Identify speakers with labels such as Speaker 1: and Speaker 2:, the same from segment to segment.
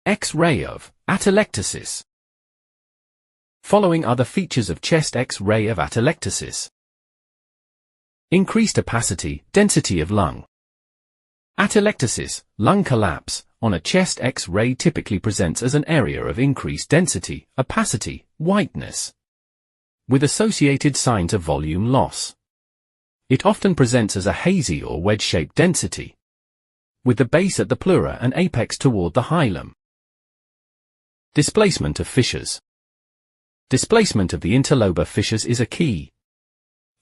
Speaker 1: X-ray of atelectasis. Following are the features of chest X-ray of atelectasis. Increased opacity, density of lung. Atelectasis, lung collapse, on a chest X-ray typically presents as an area of increased density, opacity, whiteness, with associated signs of volume loss. It often presents as a hazy or wedge-shaped density, with the base at the pleura and apex toward the hilum. Displacement of fissures. Displacement of the interlobar fissures is a key,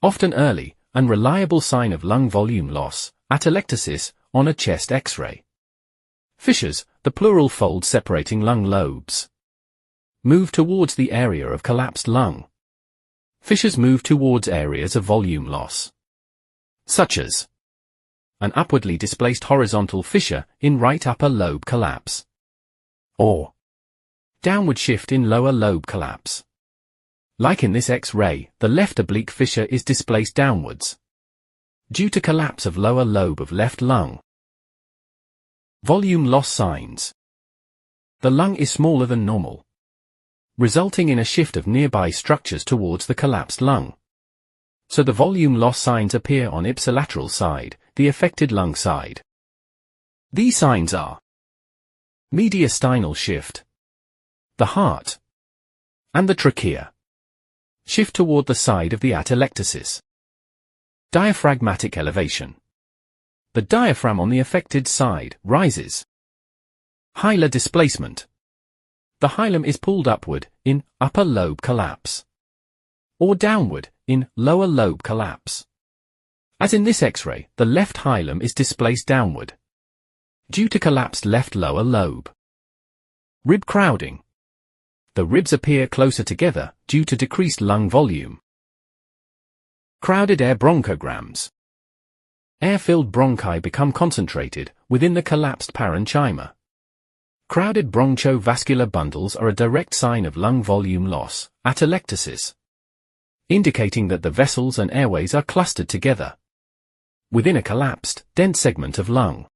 Speaker 1: often early, and reliable sign of lung volume loss, atelectasis, on a chest X-ray. Fissures, the pleural fold separating lung lobes, move towards the area of collapsed lung. Fissures move towards areas of volume loss, such as an upwardly displaced horizontal fissure in right upper lobe collapse, or downward shift in lower lobe collapse. Like in this X-ray, the left oblique fissure is displaced downwards due to collapse of lower lobe of left lung. Volume loss signs. The lung is smaller than normal, resulting in a shift of nearby structures towards the collapsed lung. So the volume loss signs appear on ipsilateral side, the affected lung side. These signs are mediastinal shift, the heart, and the trachea shift toward the side of the atelectasis. Diaphragmatic elevation. The diaphragm on the affected side rises. Hilar displacement. The hilum is pulled upward in upper lobe collapse, or downward in lower lobe collapse. As in this X-ray, the left hilum is displaced downward due to collapsed left lower lobe. Rib crowding. The ribs appear closer together due to decreased lung volume. Crowded air bronchograms. Air-filled bronchi become concentrated within the collapsed parenchyma. Crowded bronchovascular bundles are a direct sign of lung volume loss, atelectasis, indicating that the vessels and airways are clustered together within a collapsed, dense segment of lung.